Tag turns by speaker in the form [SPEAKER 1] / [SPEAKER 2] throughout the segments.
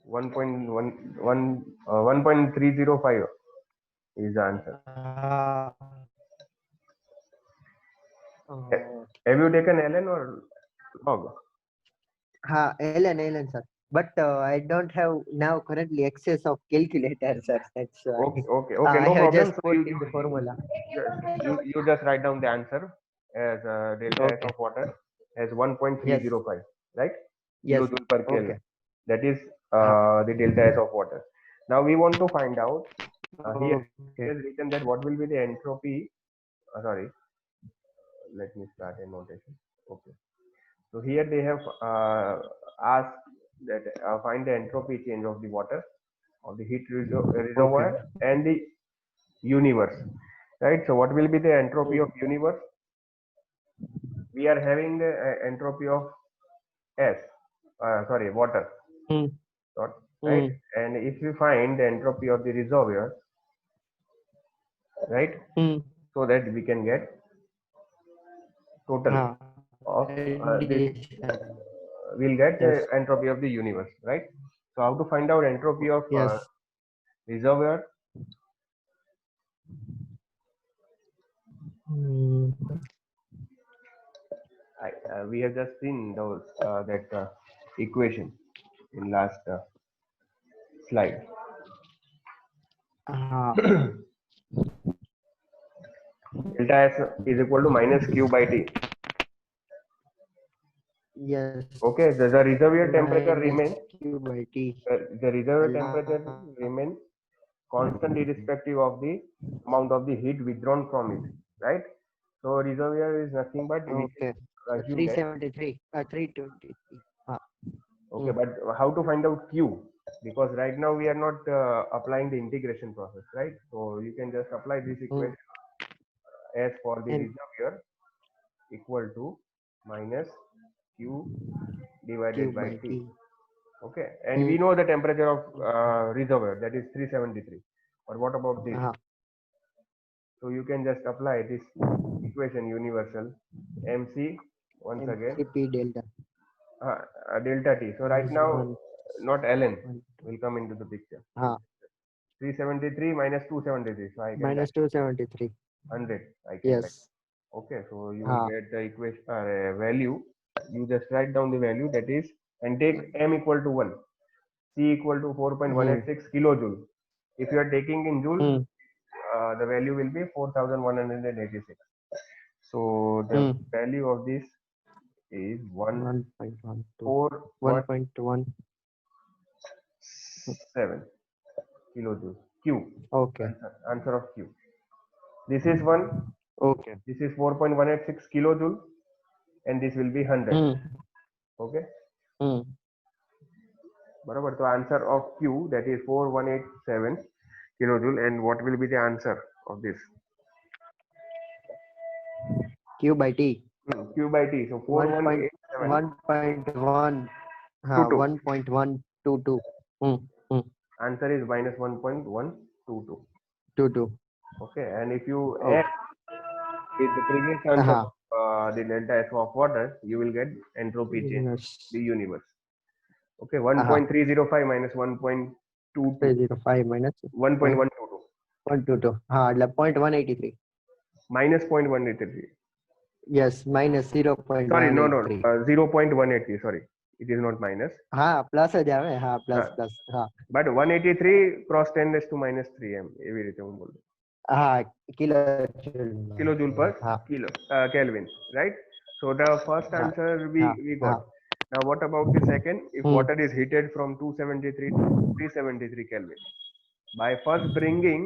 [SPEAKER 1] 1.305 is the answer. Have you taken ln or log?
[SPEAKER 2] ln sir, but I don't have now currently access of calculator, sir. That's why.
[SPEAKER 1] Okay, no
[SPEAKER 2] I have
[SPEAKER 1] problem.
[SPEAKER 2] just
[SPEAKER 1] So
[SPEAKER 2] put in the formula.
[SPEAKER 1] you just write down the answer as delta S
[SPEAKER 2] Okay.
[SPEAKER 1] of water as 1.305, right?
[SPEAKER 2] Yes.
[SPEAKER 1] Kilojoule per Kelvin.
[SPEAKER 2] Okay.
[SPEAKER 1] That is the delta S of water. Now we want to find out here
[SPEAKER 2] Okay.
[SPEAKER 1] it is written that what will be the entropy. Sorry, let me start a notation. Okay. So here they have asked that find the entropy change of the water, of the heat reservoir and the universe, right? So what will be the entropy of universe? We are having the entropy of water, right? And if you find the entropy of the reservoir, right, so that we can get total of this, we'll get the entropy of the universe, right? So how to find out entropy of reservoir? We have just seen those that equation in last slide. Delta S is equal to minus Q by T.
[SPEAKER 2] Yes.
[SPEAKER 1] Okay, the reservoir temperature remains.
[SPEAKER 2] Q by T.
[SPEAKER 1] The reservoir temperature remains constant irrespective of the amount of the heat withdrawn from it, right? So reservoir is nothing but we can assume that
[SPEAKER 2] 373, 323.
[SPEAKER 1] okay, but how to find out Q? Because right now we are not applying the integration process, right? So you can just apply this equation as for the reservoir equal to minus Q divided by T. Okay, and we know the temperature of reservoir, that is 373. But what about this? So you can just apply this equation universal mc once again
[SPEAKER 2] P delta
[SPEAKER 1] delta T. So right now not ln will come into the picture. 373 minus 273. So I can
[SPEAKER 2] minus 273.
[SPEAKER 1] 100. I can write. Okay, so you will get the equation value. You just write down the value, that is, and take m equal to 1, c equal to 4.186 kilojoule. If you are taking in joule, the value will be 4186. So the value of this is 1.17 kilojoule. Q.
[SPEAKER 2] Okay.
[SPEAKER 1] Answer of Q. This is 1.
[SPEAKER 2] Okay.
[SPEAKER 1] This is 4.186 kilojoule, and this will be 100. Okay. Barabar. So answer of Q, that is 4187 kilojoule, and what will be the answer of this?
[SPEAKER 2] Q by T.
[SPEAKER 1] Q by T. So
[SPEAKER 2] 1.122.
[SPEAKER 1] Answer is minus 1.122.
[SPEAKER 2] 22.
[SPEAKER 1] Okay, and if you add with the previous answer the delta S of water, you will get entropy change, the universe. Okay, 1.305 minus 1.205
[SPEAKER 2] minus
[SPEAKER 1] 1.122.
[SPEAKER 2] 122. 0.183.
[SPEAKER 1] Minus 0.183.
[SPEAKER 2] Yes, minus 0.183.
[SPEAKER 1] Sorry, no, 0.180. Sorry, it is not minus.
[SPEAKER 2] Plus જ આવે. Plus.
[SPEAKER 1] But 183 cross 10 raised to minus 3 m. એવી રીતે હું બોલું. Kilojoule per Kelvin, right? So the first answer we got. Now what about the second? If water is heated from 273 to 373 Kelvin, by first bringing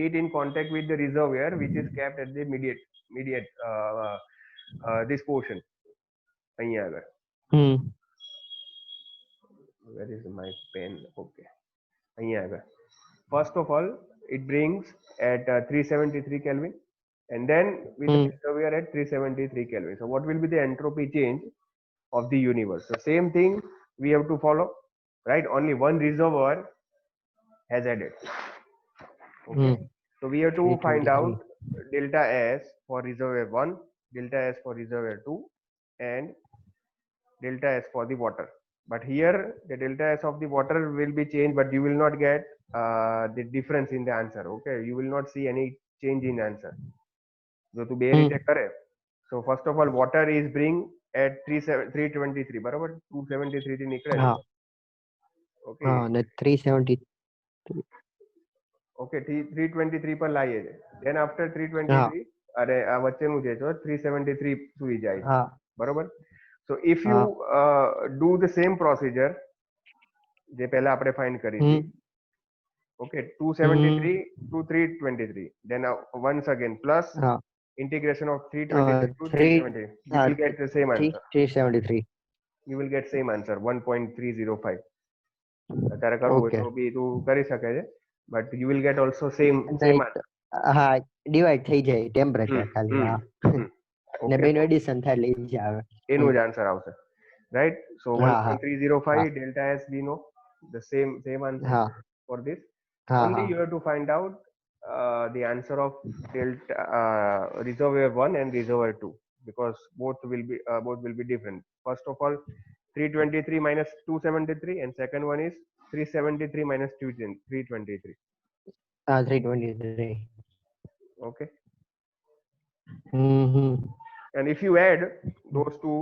[SPEAKER 1] it in contact with the reservoir, which is kept at the mediate this portion. Where is my pen? Okay. First of all, it brings at 373 Kelvin, and then with the reservoir at 373 Kelvin. So what will be the entropy change of the universe? So same thing we have to follow, right? Only one reservoir has added. Okay. So we have to find out delta S for reservoir 1, delta S for reservoir 2, and delta S for the water. But here the delta S of the water will be changed, but you will not get the difference in the answer. Okay, you will not see any change in answer. જો તું બે રીતે કરે, so first of all water is bring at 323 બરાબર 273 થી નીકળે છે.
[SPEAKER 2] હા
[SPEAKER 1] Okay,
[SPEAKER 2] હા અને 370
[SPEAKER 1] okay 323 પર લાવીએ છે. then after
[SPEAKER 2] હા
[SPEAKER 1] 323 અરે આ વચ્ચેનું છે તો 373 સુધી જાય છે
[SPEAKER 2] હા
[SPEAKER 1] બરોબર. so if
[SPEAKER 2] હા
[SPEAKER 1] you do the same procedure જે પહેલા આપણે ફાઇન્ડ કરી હતી. Okay, 273 to 323, then once again plus
[SPEAKER 2] હા
[SPEAKER 1] integration of 323 to 370, you will get the same answer.
[SPEAKER 2] 373
[SPEAKER 1] You will get same answer 1.305. અત્યારે કરવું હોય
[SPEAKER 2] ઓકે
[SPEAKER 1] તો બી તું કરી શકે છે, but you will get also same answer.
[SPEAKER 2] હા ડિવાઈડ થઈ જાય ટેમ્પરેચર ખાલી.
[SPEAKER 1] હમ
[SPEAKER 2] હા
[SPEAKER 1] હમ
[SPEAKER 2] ને
[SPEAKER 1] okay,
[SPEAKER 2] બેનું એડિશન થાય એટલે ઈ જ આવે.
[SPEAKER 1] એનું જ આન્સર આવશે, right? So
[SPEAKER 2] હા હા
[SPEAKER 1] 1.305 delta S we know the same answer
[SPEAKER 2] હા
[SPEAKER 1] for this.
[SPEAKER 2] હા
[SPEAKER 1] Only
[SPEAKER 2] હા
[SPEAKER 1] you have to find out the answer of delta reservoir 1 and reservoir 2, because both will be different. First of all, 323 minus 273, and second one is 373 minus 323.
[SPEAKER 2] હા 323.
[SPEAKER 1] Okay,
[SPEAKER 2] hmm
[SPEAKER 1] and if you add those two,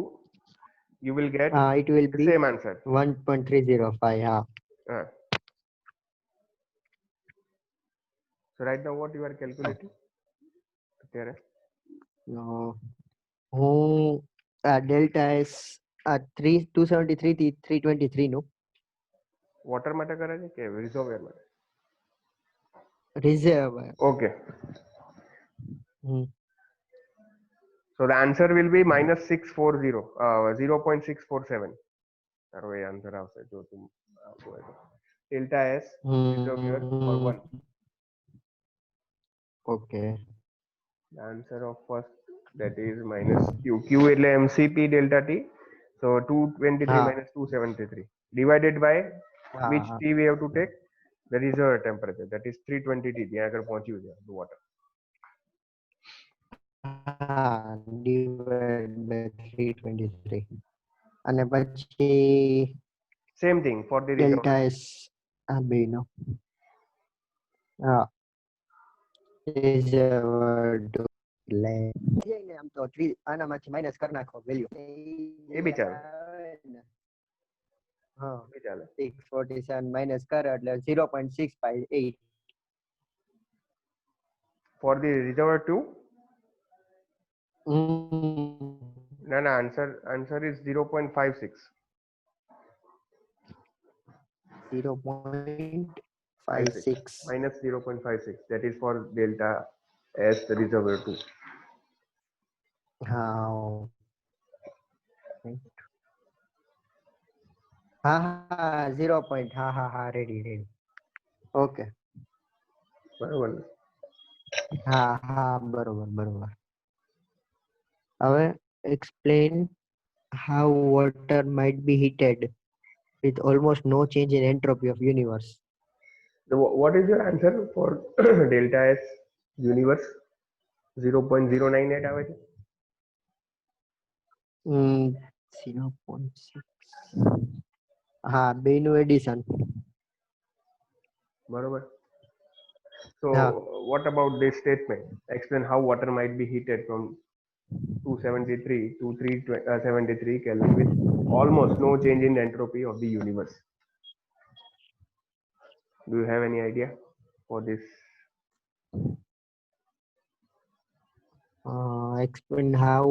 [SPEAKER 1] you will get
[SPEAKER 2] it will
[SPEAKER 1] the
[SPEAKER 2] be
[SPEAKER 1] same answer.
[SPEAKER 2] 1.305. હા
[SPEAKER 1] Uh, so right now what you are calculating? અત્યારે
[SPEAKER 2] હું delta S 273 થી 323 નું
[SPEAKER 1] water માટે કરે છે કે રિઝર્વર માટે?
[SPEAKER 2] Reserve.
[SPEAKER 1] Okay, so the answer will be minus 640, 0.647. તારો એ આન્સર આવશે જો તું આવતો હોય તો. Delta S reservoir for 1.
[SPEAKER 2] Okay
[SPEAKER 1] The answer of first, that is minus q. Q એટલે mcp delta t. So 223
[SPEAKER 2] હા
[SPEAKER 1] minus 273 divided by
[SPEAKER 2] હા
[SPEAKER 1] which
[SPEAKER 2] હા
[SPEAKER 1] t we have to take? The reservoir temperature, that is 320 t. ત્યાં આગળ પહોંચ્યું છે the water.
[SPEAKER 2] હા divide by 323 અને પછી
[SPEAKER 1] Same thing for the
[SPEAKER 2] delta
[SPEAKER 1] reservoir.
[SPEAKER 2] S આ બેનો. હા રિઝર્વ એટલે આમ તો આનામાંથી માઇનસ કરી નાખો વેલ્યુ
[SPEAKER 1] એ બી ચાલે,
[SPEAKER 2] હા
[SPEAKER 1] એ બી ચાલે.
[SPEAKER 2] 647 માઇનસ કરે એટલે 0.658.
[SPEAKER 1] For the reservoir 2,
[SPEAKER 2] hmm
[SPEAKER 1] no, answer is 0.56.
[SPEAKER 2] 0.56.
[SPEAKER 1] minus 0.56, that is for delta S reservoir 2.
[SPEAKER 2] હા હા હા 0. હા હા હા રેડી ઓકે.
[SPEAKER 1] બરાબર ને?
[SPEAKER 2] હા હા બરોબર બરોબર. હવે explain how water might be heated with almost no change in entropy of universe.
[SPEAKER 1] What is your answer for delta S universe? 0.098 આવે છે.
[SPEAKER 2] 0.6. હા બેનું એડિશન.
[SPEAKER 1] બરોબર. So
[SPEAKER 2] હા
[SPEAKER 1] what about this statement? Explain how water might be heated from 273 to 373 Kelvin with almost no change in entropy of the universe. Do you have any idea for this?
[SPEAKER 2] Explain how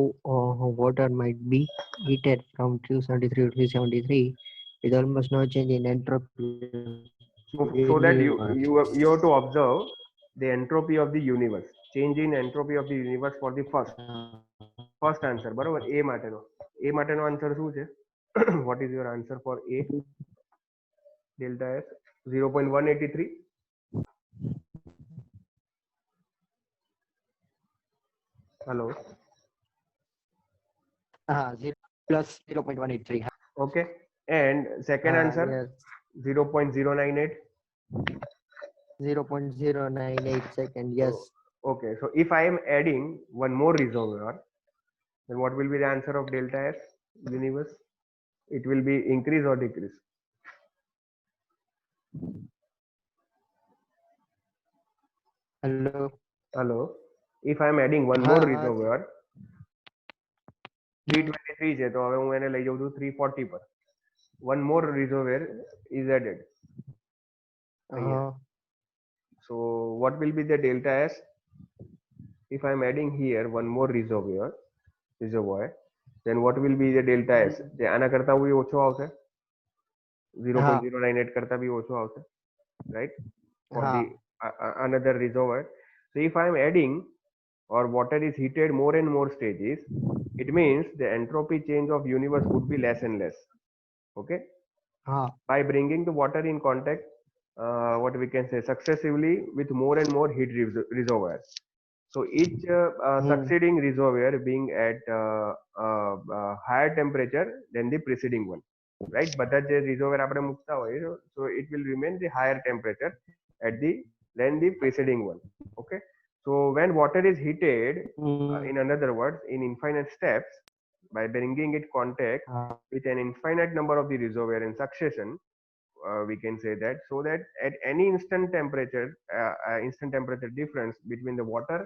[SPEAKER 2] water might be heated from 273 to 373 with almost no change in entropy.
[SPEAKER 1] So that you have to observe the entropy of the universe, change in entropy of the universe for the first answer. બરોબર, a માટેનો answer શું છે? What is your answer for a? Delta S 0.183. Hello.
[SPEAKER 2] Plus 0.183.
[SPEAKER 1] Okay, and second answer
[SPEAKER 2] Yes.
[SPEAKER 1] 0.098.
[SPEAKER 2] 0.098 second. Yes.
[SPEAKER 1] Okay, so if I am adding one more reservoir, then what will be the answer of delta S universe? It will be increase or decrease.
[SPEAKER 2] Hello.
[SPEAKER 1] Hello. If I am adding one more
[SPEAKER 2] હા
[SPEAKER 1] reservoir, 323 છે તો હવે હું એને લઈ જાઉં છું 340 પર. One more reservoir is added અહીંયા.
[SPEAKER 2] હા
[SPEAKER 1] So what will be the delta S? If I am adding here one more reservoir, then what will be the delta S? જે આના કરતા બી ઓછો આવશે,
[SPEAKER 2] હા
[SPEAKER 1] 0.098 કરતા બી ઓછો આવશે, right? For
[SPEAKER 2] હા
[SPEAKER 1] the another reservoir. So if I am adding or water is heated more and more stages, it means the entropy change of universe would be less and less. Okay.
[SPEAKER 2] હા
[SPEAKER 1] By bringing the water in contact, what we can say, successively with more and more heat reservoirs. So each succeeding reservoir being at higher temperature than the preceding one, right? બધા જે reservoir આપણે મૂકતા હોય, so it will remain the higher temperature at the than the preceding one. Okay. So when water is heated, in another words, in infinite steps, by bringing it contact
[SPEAKER 2] હા
[SPEAKER 1] with an infinite number of the reservoir in succession, we can say that, so that at any instant temperature difference between the water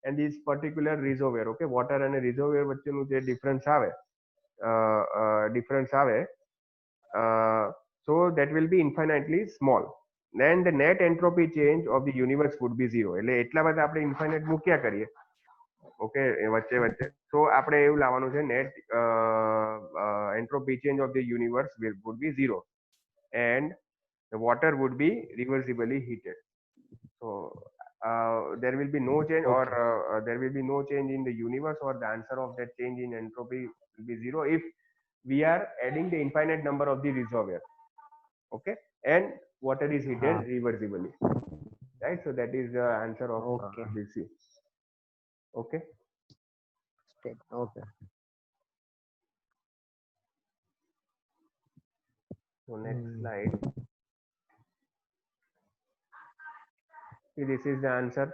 [SPEAKER 1] and this particular reservoir, okay, water and reservoir વચ્ચેનું જે difference આવે, so that will be infinitely small. Then the net entropy change of the universe would be zero. એટલે એટલા બધા આપણે infinite મૂક્યા કરીએ, okay, વચ્ચે વચ્ચે, તો આપણે એવું લાવવાનું છે net entropy change of the universe would be zero, and the water would be reversibly heated. So there will be no change, or
[SPEAKER 2] okay
[SPEAKER 1] there will be no change in the universe, or the answer of that change in entropy will be zero if we are adding the infinite number of the reservoir. Okay. And water is heated
[SPEAKER 2] હા
[SPEAKER 1] reversibly, right? So that is the answer of
[SPEAKER 2] okay
[SPEAKER 1] this C. Okay.
[SPEAKER 2] Okay
[SPEAKER 1] So next slide. See, this is the answer.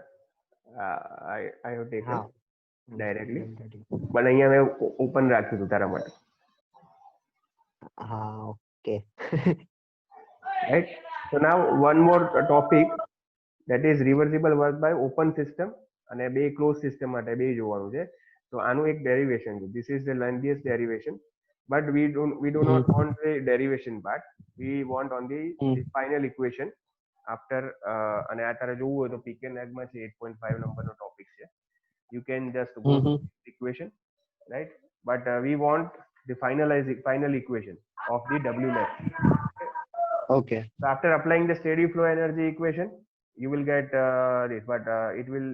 [SPEAKER 1] I have taken
[SPEAKER 2] હા
[SPEAKER 1] directly, but અહીંયા મેં open રાખ્યું હતું તારા માટે.
[SPEAKER 2] હા okay
[SPEAKER 1] Right. So now one more topic, that is reversible work by open system અને બે closed system માટે બે જોવાનું છે. So આનું એક derivation છે. This is the lengthiest derivation, but we do not want the derivation part. We want only the final equation after અને આ તારે જોવું હોય તો PK NAG માં છે 8.5 નંબરનો ટોપિક છે. You can just go to this equation, right? But we want the final equation of the WMAX.
[SPEAKER 2] Okay
[SPEAKER 1] So after applying the steady flow energy equation, you will get this, but it will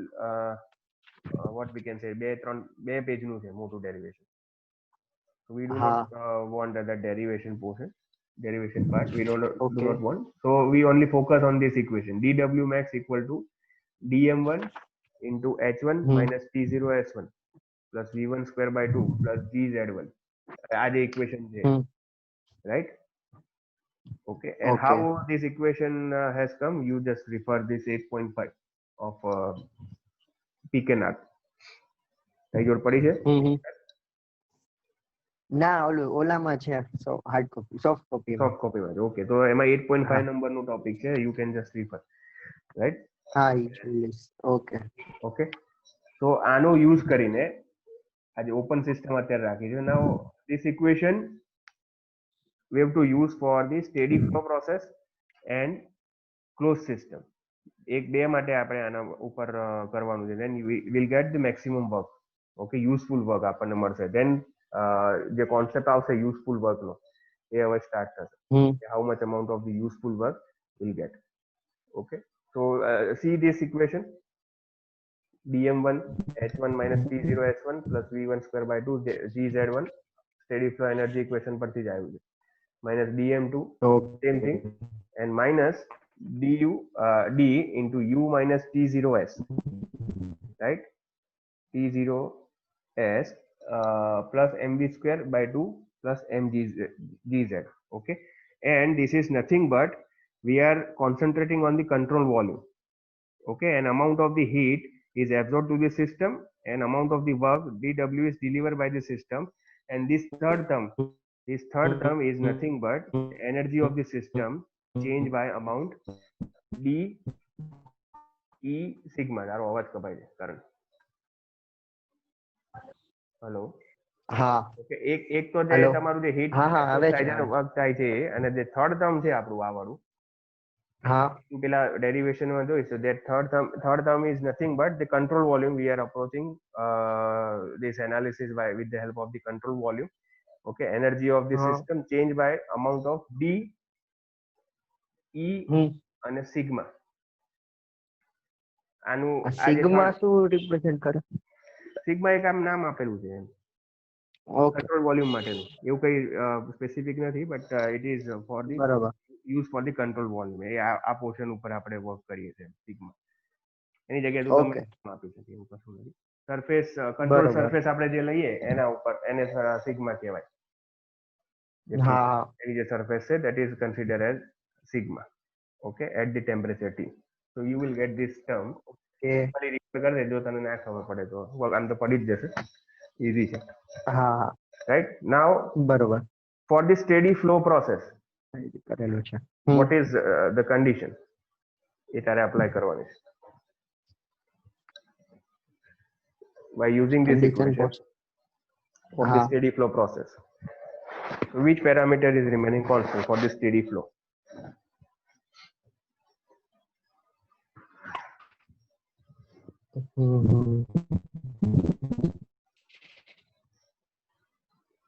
[SPEAKER 1] what we can say, બે પેજનું છે મોટું derivation. So we do
[SPEAKER 2] હા
[SPEAKER 1] not want that derivation part. We do
[SPEAKER 2] okay
[SPEAKER 1] not want. So we only focus on this equation. dW max equal to dm1 into h1 minus t0 s1 plus v1 square by 2 plus gz1. આ જે equation છે, right? Okay. And how this equation has come, you just refer this 8.5 of PK NAG. કઈ જોડ પડી છે?
[SPEAKER 2] ના ઓલું ઓલામાં છે hard copy soft copy
[SPEAKER 1] soft કોપીમાં છે. ઓકે, તો એમાં 8.5 નંબરનું ટોપિક છે. You can just refer, right?
[SPEAKER 2] હા ઈ જોઈ લઈશ. Okay
[SPEAKER 1] okay. તો આનો યુઝ કરીને આજે ઓપન સિસ્ટમ અત્યારે રાખી છે. Now this equation we have to use for the steady flow process and closed system. એક બે માટે આપણે આના ઉપર કરવાનું છે. Then we will get the maximum work. Okay, useful work આપણને મળશે. Then જે કોન્સેપ્ટ આવશે યુઝફુલ વર્કનો, એ હવે સ્ટાર્ટ થશે. How much amount of the useful work we'll get. Okay. So see this equation, dm1 h1 minus t0 s1 plus v1 square by 2 gz1 steady flow energy equation પરથી જ આવ્યું છે. Minus dm2, same thing, and minus d into u minus t0s, right? t0s plus mv square by 2 plus mgz. Okay. And this is nothing but we are concentrating on the control volume. Okay. And amount of the heat is absorbed to the system, and amount of the work dw is delivered by the system, and this third term This third term is nothing but energy of the system change by amount d e sigma. તારો અવાજ કપાય છે કારણ. Hello.
[SPEAKER 2] હા
[SPEAKER 1] okay એક તો જે
[SPEAKER 2] hello
[SPEAKER 1] તમારું જે હીટ
[SPEAKER 2] હા હા આવે છે
[SPEAKER 1] એક્સચેન્જર વર્ક થાય છે અને જે થર્ડ ટર્મ છે આપણું આ વાળું
[SPEAKER 2] હા
[SPEAKER 1] પેલા ડેરિવેશનમાં જોઈશું that third term is nothing but the control volume. We are approaching this analysis by with the help of the control volume. Okay, energy of the
[SPEAKER 2] હા
[SPEAKER 1] system change by amount of d e
[SPEAKER 2] હમ
[SPEAKER 1] અને sigma. આનું આ જે
[SPEAKER 2] sigma
[SPEAKER 1] third
[SPEAKER 2] શું represent કરે
[SPEAKER 1] sigma એક આમ નામ આપેલું છે
[SPEAKER 2] ઓકે
[SPEAKER 1] કંટ્રોલ વોલ્યુમ માટેનું એવું કઈ સ્પેસિફિક નથી but it is for the
[SPEAKER 2] બરોબર
[SPEAKER 1] use for the control volume. એ આ પોર્શન ઉપર આપણે વર્ક કરીએ છીએ સિગ્મા. એની જગ્યાએ તું ગમે
[SPEAKER 2] ઓકે
[SPEAKER 1] તે આપી શકે એવું કશું નથી. સરફેસ કંટ્રોલ
[SPEAKER 2] બરોબર
[SPEAKER 1] સરફેસ આપણે જે લઈએ એના ઉપર એને સિગ્મા કહેવાય.
[SPEAKER 2] હા હા
[SPEAKER 1] એની જે સરફેસ છે that is considered as sigma. Okay, at the temperature T. So you will get this term.
[SPEAKER 2] કે
[SPEAKER 1] ફરી રિપીટ કરી દેજો તને ના ખબર પડે તો આમ તો પડી જ જશે. ઈઝી છે.
[SPEAKER 2] હા હા
[SPEAKER 1] Right now
[SPEAKER 2] બરોબર
[SPEAKER 1] for the steady flow process
[SPEAKER 2] કરેલું છે
[SPEAKER 1] what is the condition એ તારે apply કરવાની છે by using this
[SPEAKER 2] condition
[SPEAKER 1] equation of the
[SPEAKER 2] હા
[SPEAKER 1] steady flow process. Which parameter is remaining constant for the steady flow?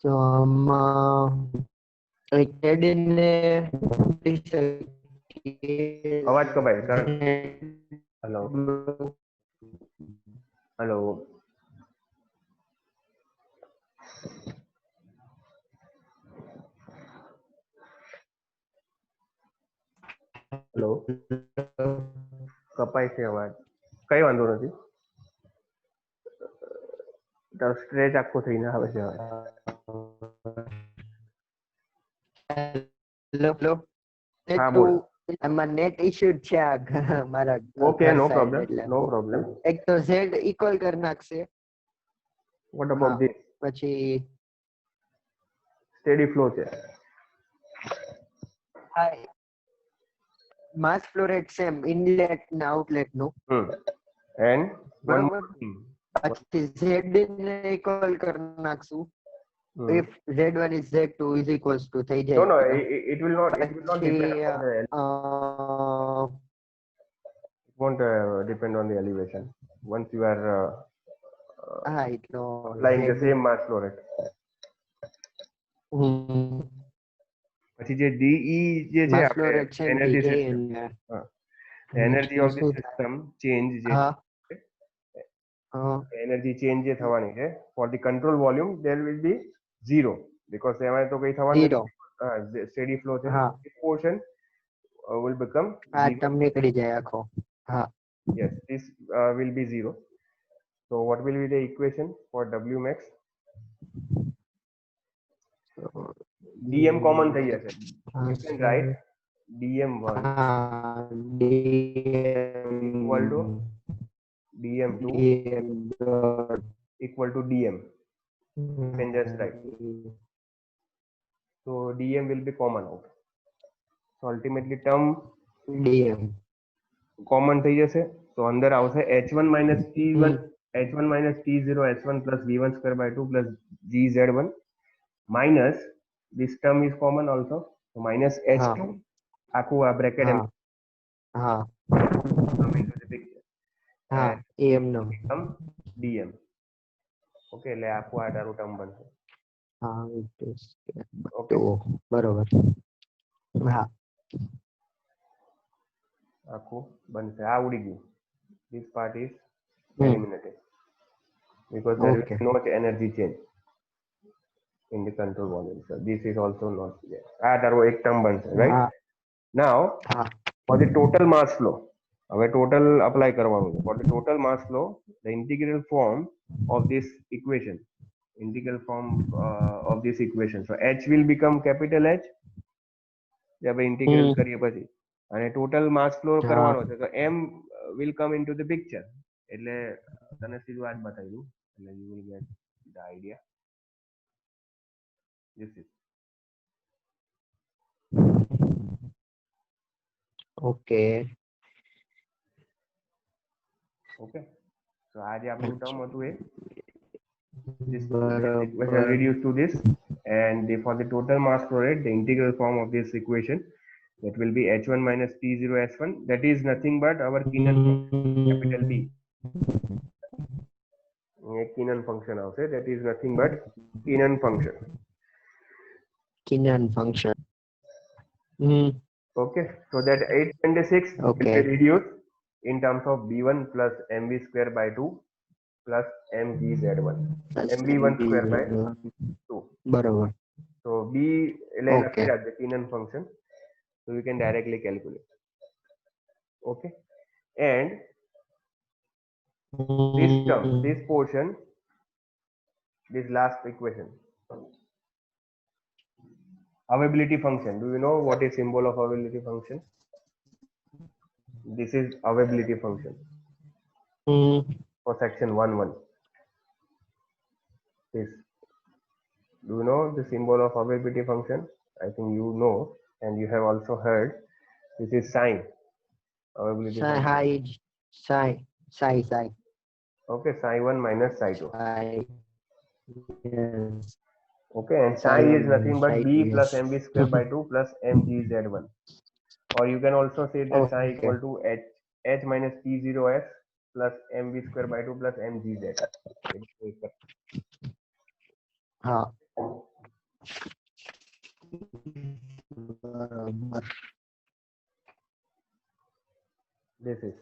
[SPEAKER 2] તો આમાં એક ટેડીને
[SPEAKER 1] અવાજ કપાય કારણ હેલો હેલો હેલો કપાય છે અવાજ. કઈ વાંધો નથી તારો સ્ટ્રેચ આખો થઈને આવે છે અવાજ.
[SPEAKER 2] હેલો
[SPEAKER 1] હા બોલ.
[SPEAKER 2] આમાં નેટ ઇશ્યુ છે મારા
[SPEAKER 1] ઓકે
[SPEAKER 2] ઘર
[SPEAKER 1] નો
[SPEAKER 2] સાઈડ
[SPEAKER 1] પ્રોબ્લેમ
[SPEAKER 2] એટલે
[SPEAKER 1] નો પ્રોબ્લેમ.
[SPEAKER 2] એક તો ઝેડ ઇક્વલ કરી નાખશે
[SPEAKER 1] વોટ
[SPEAKER 2] હા
[SPEAKER 1] અબાઉટ ધીસ
[SPEAKER 2] પછી
[SPEAKER 1] સ્ટેડી ફ્લો છે.
[SPEAKER 2] હા mass flow rate same inlet ને આઉટલેટ નું
[SPEAKER 1] એન્ડ વન
[SPEAKER 2] બરોબર પછી ઝેડ ને ઇક્વલ કરી નાખશું if z1 is z2 is equals to થઈ
[SPEAKER 1] no no
[SPEAKER 2] જાય
[SPEAKER 1] it will not depend
[SPEAKER 2] પછી
[SPEAKER 1] upon the it won't depend on the elevation once you are
[SPEAKER 2] હા એટલો
[SPEAKER 1] applying the
[SPEAKER 2] z
[SPEAKER 1] same mass flow rate. પછી જે de જે છે
[SPEAKER 2] mass flow
[SPEAKER 1] આપણે
[SPEAKER 2] રેટ સેમ
[SPEAKER 1] એનર્જી
[SPEAKER 2] થઈ
[SPEAKER 1] સિસ્ટમ
[SPEAKER 2] જાય
[SPEAKER 1] એનર્જી ઓફ ધ
[SPEAKER 2] શું
[SPEAKER 1] સિસ્ટમ ચેન્જ જે
[SPEAKER 2] હા
[SPEAKER 1] એનર્જી ચેન્જ જે થવાની છે four the control volume there will be zero because એમાં તો કઈ થવાનું
[SPEAKER 2] ઝીરો
[SPEAKER 1] નથી સ્ટેડી ફ્લો છે
[SPEAKER 2] હા
[SPEAKER 1] this portion will become
[SPEAKER 2] આ
[SPEAKER 1] zero.
[SPEAKER 2] ટર્મ નીકળી જાય આખો હા
[SPEAKER 1] Yes, this will be zero. So what will be the equation for W max? dm common થઈ જશે. You can write dm1 equal to dm2 equal to dm. You can just write. So dm will be common out. So ultimately term
[SPEAKER 2] dm
[SPEAKER 1] common થઈ જશે. So અંદર આવશે h1 minus t1 h1 minus t0 h1 plus v1 square by 2 plus gz1 minus this term is common also. So minus h2 આખું આ bracket એમ
[SPEAKER 2] હા
[SPEAKER 1] come into the picture
[SPEAKER 2] હા
[SPEAKER 1] and
[SPEAKER 2] am no
[SPEAKER 1] become dm. Okay, એટલે આખું આ તારું term બનશે.
[SPEAKER 2] હા
[SPEAKER 1] Okay,
[SPEAKER 2] બરોબર હા
[SPEAKER 1] આખું બનશે. આ ઉડી ગયું. This part is eliminated because there
[SPEAKER 2] okay
[SPEAKER 1] is no energy change in the control volume. So this is also not there. આ તારો એક term બનશે, right?
[SPEAKER 2] હા
[SPEAKER 1] Now
[SPEAKER 2] હા
[SPEAKER 1] for the total mass flow, હવે total apply કરવાનું છે. For the total mass flow, the integral form of this equation, of this equation. So h will become capital H. જે આપણે ઇન્ટિગ્રલ કરીએ પછી અને ટોટલ માસ ફ્લો કરવાનો છે તો m will come into the picture. એટલે તને સીધું આ જ બતાવ્યું એટલે you will get the idea. This is
[SPEAKER 2] Okay.
[SPEAKER 1] Okay, so आज આપણું ટર્મ હતું એ this equation
[SPEAKER 2] બરાબર.
[SPEAKER 1] reduced to this, and for the total mass flow rate, the integral form of this equation, that will be h1 minus p0 s1, that is nothing but our Keenan function, capital B. Keenan function આવશે, that is nothing but Keenan function.
[SPEAKER 2] Keenan function.
[SPEAKER 1] Okay, so that 826 will
[SPEAKER 2] Okay.
[SPEAKER 1] be reduced in terms of b1 plus mv square by 2 plus mgz1, mv1 square by 2.
[SPEAKER 2] બરોબર.
[SPEAKER 1] So b એટલે
[SPEAKER 2] Okay.
[SPEAKER 1] લખી રાખજે Keenan function, so you can directly calculate. Okay, and this term, this portion, this last equation, availability function. Do you know what is symbol of availability function? This is availability function for section 1.1. This. Do you know the symbol of availability function? I think you know, and you have also heard. This is sign. Availability function.
[SPEAKER 2] Psi.
[SPEAKER 1] Okay, psi1 minus psi2.
[SPEAKER 2] Yes.
[SPEAKER 1] Okay, and psi
[SPEAKER 2] Psi1
[SPEAKER 1] is nothing but
[SPEAKER 2] minus
[SPEAKER 1] b
[SPEAKER 2] psi2,
[SPEAKER 1] plus
[SPEAKER 2] yes.
[SPEAKER 1] mv square by 2 plus mgz1. Or you can also say that psi
[SPEAKER 2] Okay.
[SPEAKER 1] equal to h minus p0s plus mv square by 2 plus mgz.
[SPEAKER 2] હા. બરાબર.
[SPEAKER 1] This is.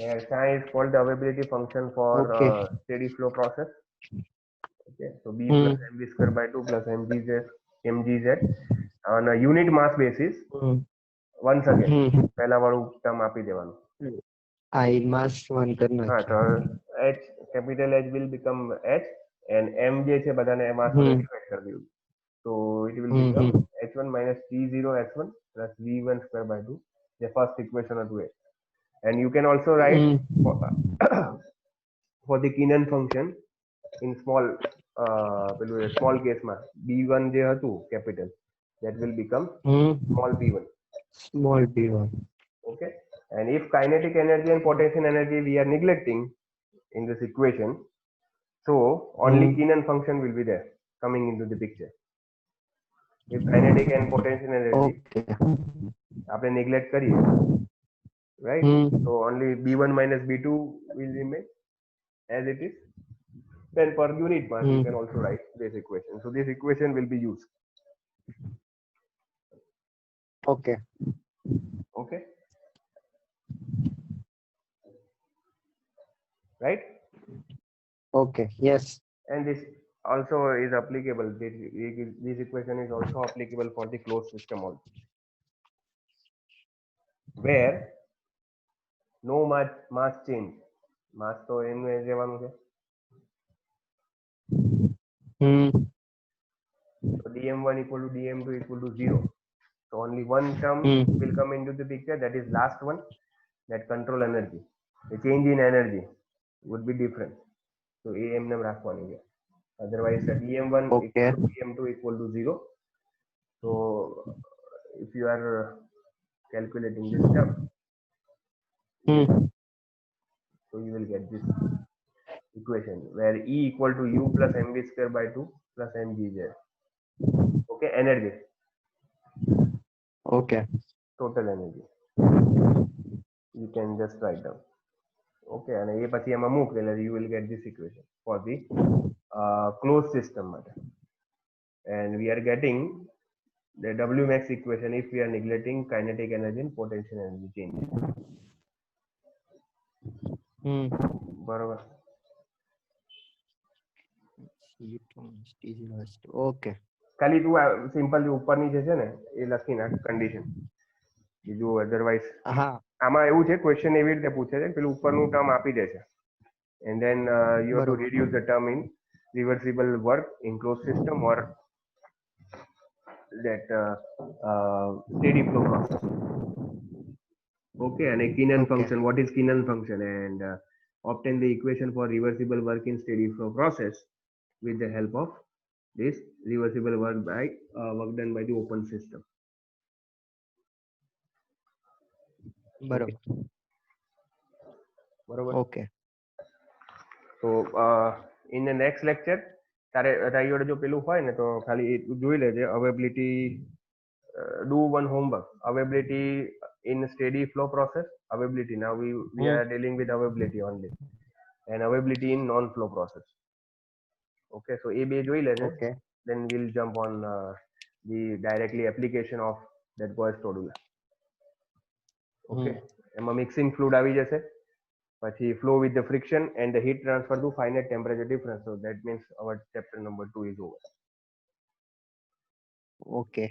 [SPEAKER 1] And psi is called the availability function for
[SPEAKER 2] Okay.
[SPEAKER 1] steady flow process. Okay, so b plus mv square by 2 plus mgz on a unit mass basis. Once again, પહેલા વાળું term આપી દેવાનું.
[SPEAKER 2] I must one કરना.
[SPEAKER 1] હા, તો h, capital H will become h, and m જે છે બધાને mass વડે divide કરી દીધું. So it will become h1 minus t0 s1 plus v1 square by 2, the first equation હતું એ. And you can also write for the Keenan function in small case માં b1 જે હતું capital, that will become small b1.
[SPEAKER 2] Small b1.
[SPEAKER 1] Okay, and if kinetic energy and potential energy we are neglecting in this equation, so only Keenan function will be there coming into the picture. If kinetic and potential energy
[SPEAKER 2] Okay.
[SPEAKER 1] આપણે neglect કરીએ, right? So only b1 minus b2 will remain as it is. Then per unit mass you can also write this equation. So this equation will be used.
[SPEAKER 2] Okay.
[SPEAKER 1] Okay, right?
[SPEAKER 2] Okay. Yes.
[SPEAKER 1] And this also is applicable. This equation is also applicable for the closed system also, where no mass change. Mass તો એનું એ રહેવાનું છે. So dm1 equal to dm2 equal to 0. So only one term will come into the picture, that is last one, that control energy. The change in energy would be different. So am nam રાખવાની છે. Otherwise the dm1
[SPEAKER 2] Okay.
[SPEAKER 1] equal to dm2 equal to 0. So if you are calculating this term, so you will get this equation where E equal to U plus mv square by 2 plus mgz. Okay, energy.
[SPEAKER 2] Okay.
[SPEAKER 1] Total energy. You can just write down. Okay, and એ પછી એમાં મૂક એટલે you will get this equation for the closed system માટે. And we are getting the Wmax equation if we are neglecting kinetic energy and potential energy change. બરોબર.
[SPEAKER 2] Okay.
[SPEAKER 1] ખાલી તું simple ઉપરની જે છે ને એ લખી નાખ કન્ડિશન. બીજું અધરવાઇઝ
[SPEAKER 2] હા.
[SPEAKER 1] આમાં એવું છે, ક્વેશ્ચન એવી રીતે પૂછે છે, પેલું ઉપરનું ટર્મ આપી દે છે, and then you have to
[SPEAKER 2] બરોબર.
[SPEAKER 1] reduce the term in reversible work in closed system or that steady flow process. Okay, and a Keenan
[SPEAKER 2] Okay.
[SPEAKER 1] function. What is Keenan function? And obtain the equation for reversible work in steady flow process with the help of this reversible work by work done by the open system.
[SPEAKER 2] બરોબર.
[SPEAKER 1] બરોબર.
[SPEAKER 2] Okay.
[SPEAKER 1] તો in the next lecture તારી જોડે જો પેલું હોય ને તો ખાલી જોઈ લેજે availability. Do one homework. Availability in steady flow process. Availability. Now we are dealing with availability only, and availability in non-flow process. Okay, so A બે જોઈ લેજે.
[SPEAKER 2] Okay.
[SPEAKER 1] Then we'll jump on the directly application of that Gauss formula. Okay, એમાં mixing fluid આવી જશે. પછી flow with the friction and the heat transfer to finite temperature difference. So that means our chapter number 2 is over.
[SPEAKER 2] Okay.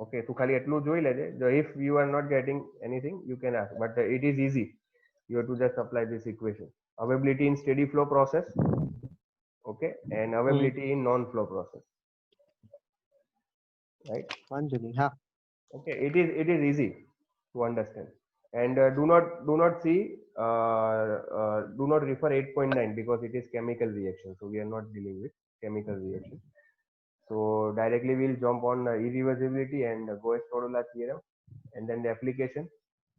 [SPEAKER 1] Okay, તો ખાલી એટલું જોઈ લેજે. If you are not getting anything, you can ask, but it is easy. You have to just apply this equation. Availability in steady flow process, okay, and availability in non-flow process, right?
[SPEAKER 2] વાંધો નહીં. હા.
[SPEAKER 1] Okay, it is easy to understand. And do not see do not refer 8.9 because it is chemical reaction, so we are not dealing with chemical reaction. So directly we'll jump on irreversibility and Gauss-Todula theorem, and then the application.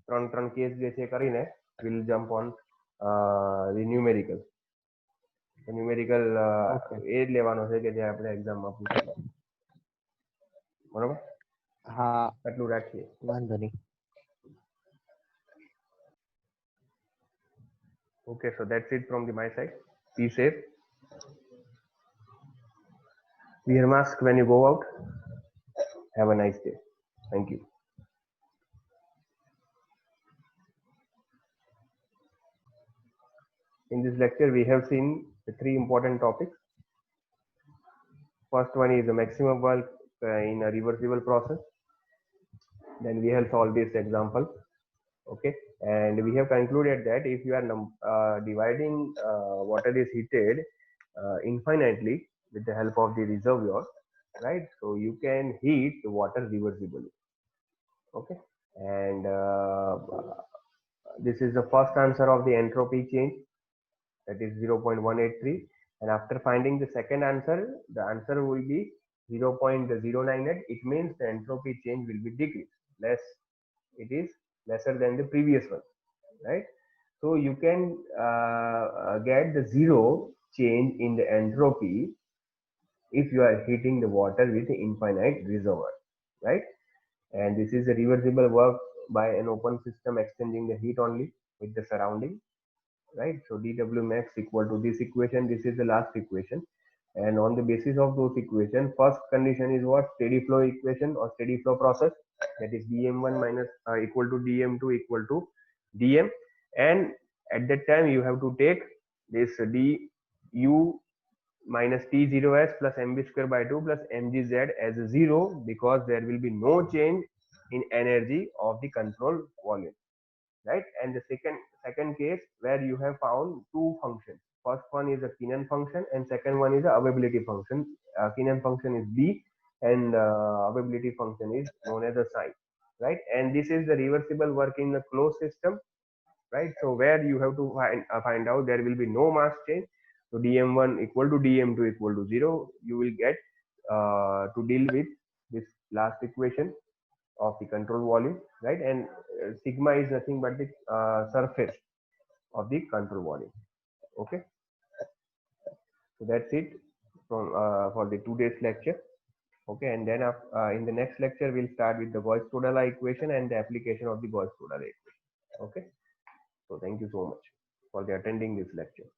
[SPEAKER 1] ત્રણ case જે છે કરીને we'll jump on the numerical. Numerical એ જ લેવાનો છે કે જે આપણે એક્ઝામમાં પૂછે. બરોબર.
[SPEAKER 2] હા.
[SPEAKER 1] આટલું રાખીએ.
[SPEAKER 2] વાંધો નહીં.
[SPEAKER 1] Okay, so that's it from my side. Be safe. Wear mask when you go out. Have a nice day. Thank you. In this lecture, we have seen the 3 important topics. First one is the maximum work in a reversible process. Then we have solved this example. Okay, and we have concluded that if you are dividing water is heated infinitely with the help of the reservoir, right? So you can heat the water reversibly. Okay, and this is the first answer of the entropy change, that is 0.183, and after finding the second answer, the answer will be 0.098. It means the entropy change will be decreased, less, it is lesser than the previous one, right? So you can get the zero change in the entropy if you are heating the water with an infinite reservoir, right? And this is a reversible work by an open system exchanging the heat only with the surrounding, right? So dW max equal to this equation. This is the last equation, and on the basis of those equations, first condition is what? Steady flow equation or steady flow process, that is dm1 minus equal to dm2 equal to dm, and at that time you have to take this du minus t0s plus mb square by 2 plus mgz as a 0, because there will be no change in energy of the control volume, right? And the second case where you have found two functions. First one is a Keenan function and second one is a availability function. Keenan function is b and availability function is known as a psi, right? And this is the reversible work in the closed system, right? So where you have to find out there will be no mass change. So dm1 equal to dm2 equal to 0. You will get to deal with this last equation of the control volume, right? And sigma is nothing but the surface of the control volume. Okay, so that's it from for the today's lecture. Okay, and then in the next lecture we'll start with the Gauss-Todala equation and the application of the Gauss-Todala equation. Okay, so thank you so much for the attending this lecture.